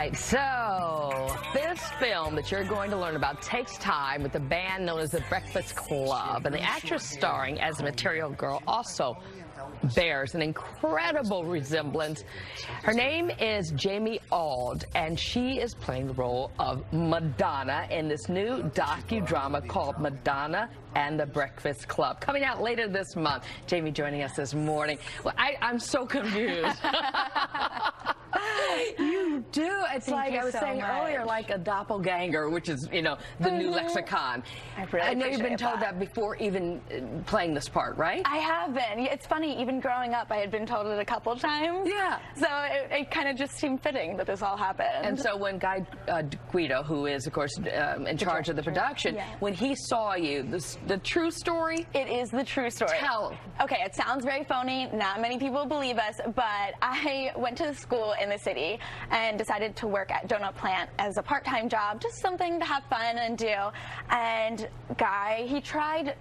right, so this film that you're going to learn about takes time with the band known as the Breakfast Club, and the actress starring as the Material Girl also bears an incredible resemblance. Her name is Jamie Auld, and she is playing the role of Madonna in this new docudrama called Madonna and the Breakfast Club, coming out later this month. Jamie joining us this morning. Well, I'm so confused. You do. It's Thank like you I was so saying much. earlier, like a doppelganger, which is, you know, the new lexicon. I know you've been told that before even playing this part, right? I have been. It's funny, even growing up, I had been told it a couple times. Yeah. So it kind of just seemed fitting that this all happened. And so when Guy Guido, who is, of course, in charge of the production, yes. when he saw you, the true story? It is the true story. Tell. Okay, it sounds very phony. Not many people believe us, but I went to school in the city and decided to work at Donut Plant as a part-time job, just something to have fun and do. And Guy, he tried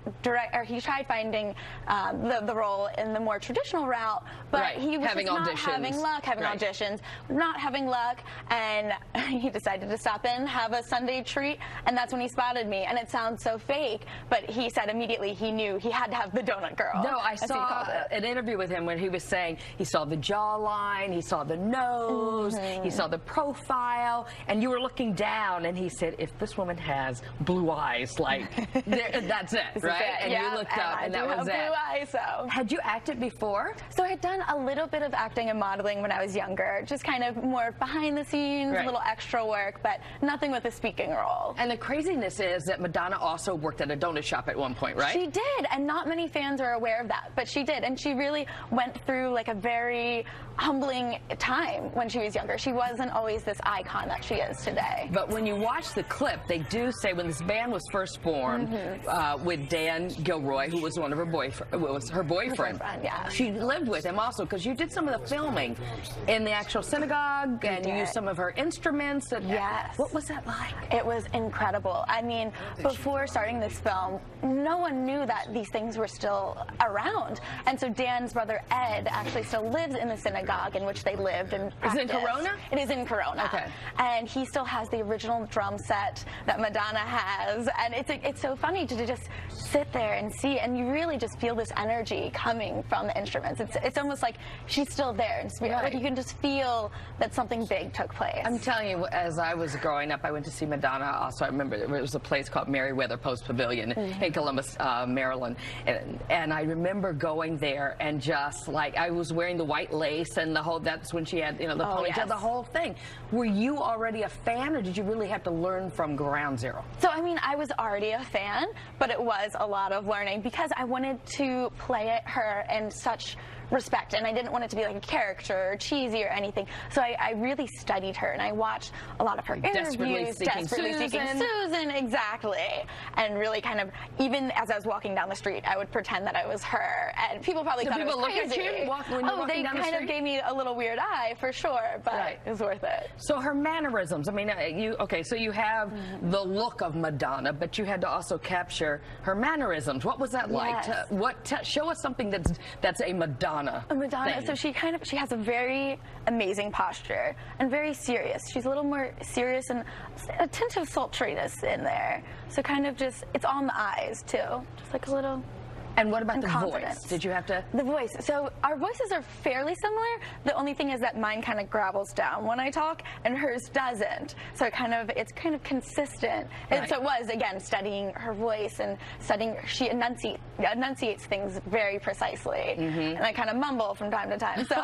finding the role in the more traditional route, but right. he was having just not auditions. having luck, right. auditions, not having luck, and he decided to stop in, have a Sunday treat, and that's when he spotted me. And it sounds so fake, but he said immediately he knew he had to have the Donut Girl. No, I saw an interview with him when he was saying he saw the jawline, he saw the nose, he saw the profile, and you were looking down, and he said, if this woman has blue eyes, like, that's it, right? And yeah, you looked up, and that was it. Blue eyes, so. Had you acted before? So I had done a little bit of acting and modeling when I was younger, just kind of more behind the scenes, right. a little extra work, but nothing with a speaking role. And the craziness is that Madonna also worked at a donut shop at one point, right? She did, and not many fans are aware of that, but she did, and she really went through like a very humbling time when she was younger. She wasn't always this icon that she is today. But when you watch the clip, they do say when this band was first formed with Dan Gilroy, who was one of her boyfriend. Yeah. She lived with him also because you did some of the filming in the actual synagogue, and you used some of her instruments. And yes. What was that like? It was incredible. I mean, before starting this film, no one knew that these things were still around. And so Dan's brother Ed actually still lives in the synagogue in which they lived and practiced. Is it in Corona? It is in Corona. Okay. And he still has the original drum set that Madonna has. And it's so funny to just sit there and see, and you really just feel this energy coming from the instruments. It's almost like she's still there in spirit. Right. Like you can just feel that something big took place. I'm telling you, as I was growing up, I went to see Madonna. Also, I remember there was a place called Merriweather Post Pavilion in Columbus, Maryland. And I remember going there and just like, I was wearing the white lace and the whole, that's when she had, you know, the ponytail, yes. the whole thing. Were you already a fan, or did you really have to learn from ground zero? So, I mean, I was already a fan, but it was a lot of learning because I wanted to play her in such respect, and I didn't want it to be like a character or cheesy or anything. So I really studied her, and I watched a lot of her interviews. Desperately Seeking Susan, exactly. And really kind of, even as I was walking down the street, I would pretend that I was her, and people probably thought it was crazy. Look at you when you're walking down the street? They kind of gave me a little weird eye, for sure, but it was worth it. So her mannerisms, I mean, so you have the look of Madonna, but you had to also capture her mannerisms. What was that like? Yes. Show us something that's a Madonna thing. So she has a very amazing posture and very serious. She's a little more serious and a tint of sultriness in there. So kind of just, it's on the eyes too. Just like a little. And what about the confidence. voice? Did you have to? The voice. So our voices are fairly similar. The only thing is that mine kind of gravels down when I talk, and hers doesn't. So it's kind of consistent. Right. And so it was, again, studying her voice and studying. She enunciates things very precisely, and I kind of mumble from time to time. So.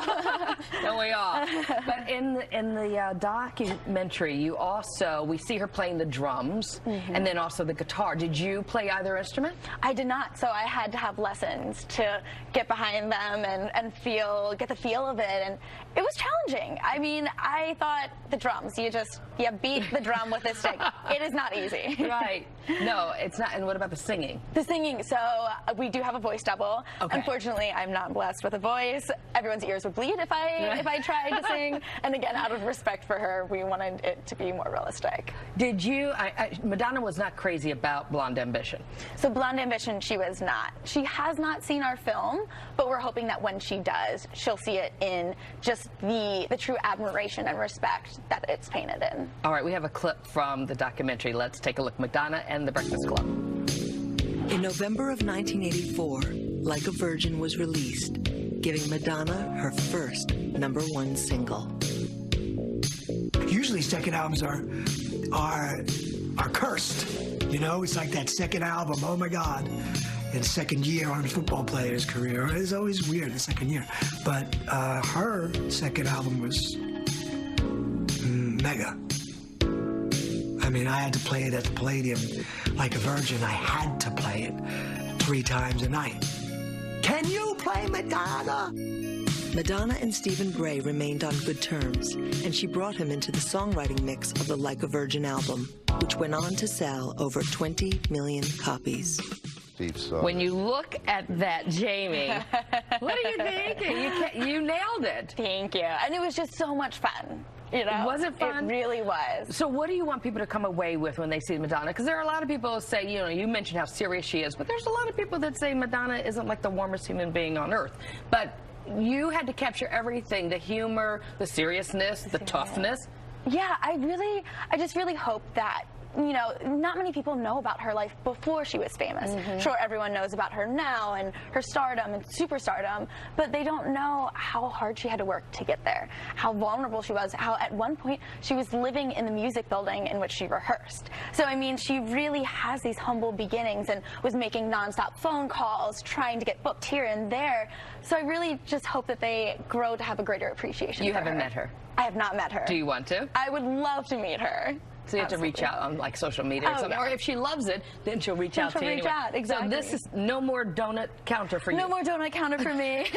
Don't we all? But in the documentary, we see her playing the drums and then also the guitar. Did you play either instrument? I did not. So I had to have lessons to get behind them and get the feel of it, and it was challenging. I mean, I thought the drums, you beat the drum with a stick. It is not easy. Right. No, it's not. And what about the singing? The singing, so we do have a voice double. Okay. Unfortunately, I'm not blessed with a voice. Everyone's ears would bleed if I tried to sing, and again, out of respect for her, we wanted it to be more realistic. Did you, Madonna was not crazy about Blonde Ambition. So Blonde Ambition, she was not. she has not seen our film, but we're hoping that when she does, she'll see it in just the true admiration and respect that it's painted in. All right, we have a clip from the documentary. Let's take a look. Madonna and the Breakfast Club. In November of 1984, Like a Virgin was released, giving Madonna her first #1 single. Usually second albums are cursed. You know, it's like that second album, oh my God. And second year on a football player's career. It's always weird, the second year. But her second album was mega. I mean, I had to play it at the Palladium like a virgin. I had to play it 3 times a night. Can you play Madonna? Madonna and Stephen Bray remained on good terms, and she brought him into the songwriting mix of the Like a Virgin album, which went on to sell over 20 million copies. When you look at that, Jamie, what are you thinking? You nailed it. Thank you. And it was just so much fun. You know, was it fun? It really was. So what do you want people to come away with when they see Madonna? Because there are a lot of people who say, you know, you mentioned how serious she is, but there's a lot of people that say Madonna isn't like the warmest human being on earth. But you had to capture everything, the humor, the seriousness, the toughness. Yeah, I just really hope that, you know, not many people know about her life before she was famous. Sure, everyone knows about her now and her stardom and superstardom, but they don't know how hard she had to work to get there, how vulnerable she was, how at one point she was living in the music building in which she rehearsed. So, I mean, she really has these humble beginnings and was making nonstop phone calls, trying to get booked here and there. So I really just hope that they grow to have a greater appreciation You for haven't her. met her? I have not met her. Do you want to? I would love to meet her. So you have to reach out on like social media or something. Yeah. Or if she loves it, then she'll reach out to you anyway. Exactly. So this is no more donut counter for you. No more donut counter for me.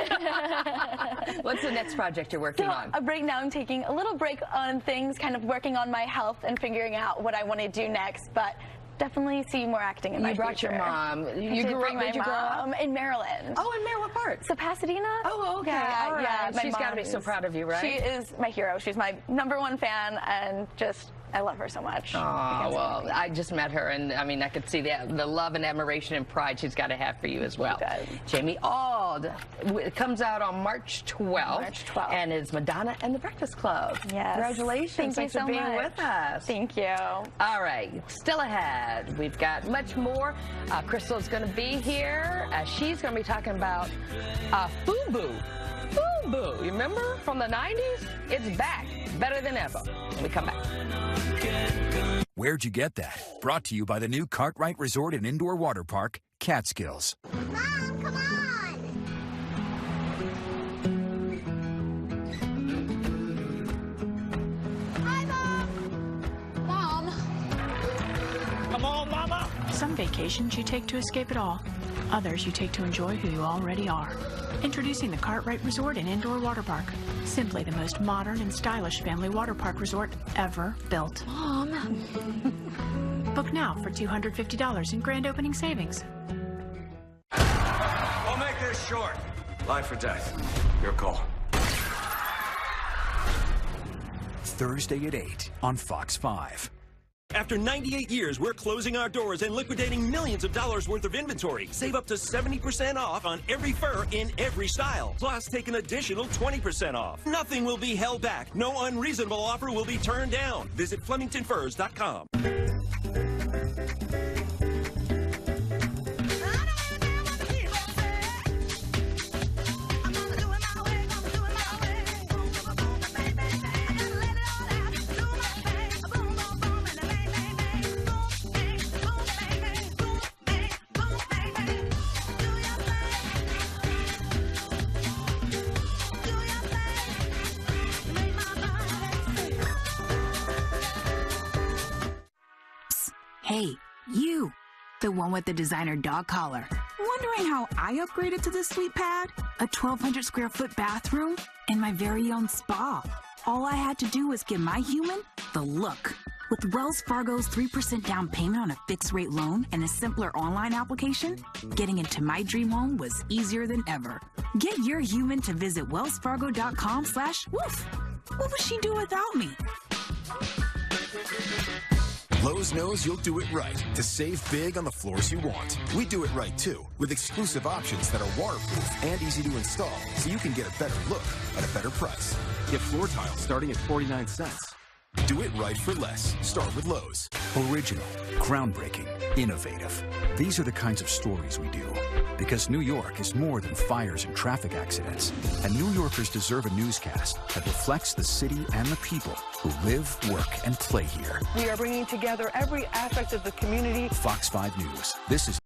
What's the next project you're working on? Right now I'm taking a little break on things, kind of working on my health and figuring out what I want to do next, but definitely see more acting in my future. You brought your mom. You grew up, where'd you grow up? In Maryland. Oh, in Maryland, what part? So Pasadena. Oh, okay. Yeah, all right. yeah. She's got to be so proud of you, right? She is my hero. She's my #1 fan, and just I love her so much. Oh, well, I just met her, and I mean, I could see the love and admiration and pride she's got to have for you as well. Jamie Auld. It comes out on March 12th. March 12th. And it's Madonna and the Breakfast Club. Yes. Congratulations. Thanks for being with us. Thank you. All right. Still ahead. We've got much more. Crystal's going to be here. She's going to be talking about FUBU. FUBU. You remember from the 90s? It's back. Better than ever. When we come back. Where'd you get that? Brought to you by the new Cartwright Resort and Indoor Water Park, Catskills. Mom, come on! Hi, Mom! Mom! Come on, Mama! Some vacations you take to escape it all. Others you take to enjoy who you already are. Introducing the Cartwright Resort and Indoor Water Park. Simply the most modern and stylish family water park resort ever built. Mom! Book now for $250 in grand opening savings. We'll make this short. Life or death. Your call. Thursday at 8 on Fox 5. After 98 years, we're closing our doors and liquidating millions of dollars worth of inventory. Save up to 70% off on every fur in every style. Plus, take an additional 20% off. Nothing will be held back. No unreasonable offer will be turned down. Visit FlemingtonFurs.com. Hey, you, the one with the designer dog collar. Wondering how I upgraded to this sweet pad? A 1,200 square foot bathroom and my very own spa. All I had to do was give my human the look. With Wells Fargo's 3% down payment on a fixed rate loan and a simpler online application, getting into my dream home was easier than ever. Get your human to visit wellsfargo.com/woof. What would she do without me? Lowe's knows you'll do it right to save big on the floors you want. We do it right too, with exclusive options that are waterproof and easy to install, so you can get a better look at a better price. Get floor tiles starting at 49 cents. Do it right for less. Start with Lowe's. Original, groundbreaking, innovative. These are the kinds of stories we do. Because New York is more than fires and traffic accidents. And New Yorkers deserve a newscast that reflects the city and the people who live, work, and play here. We are bringing together every aspect of the community. Fox 5 News. This is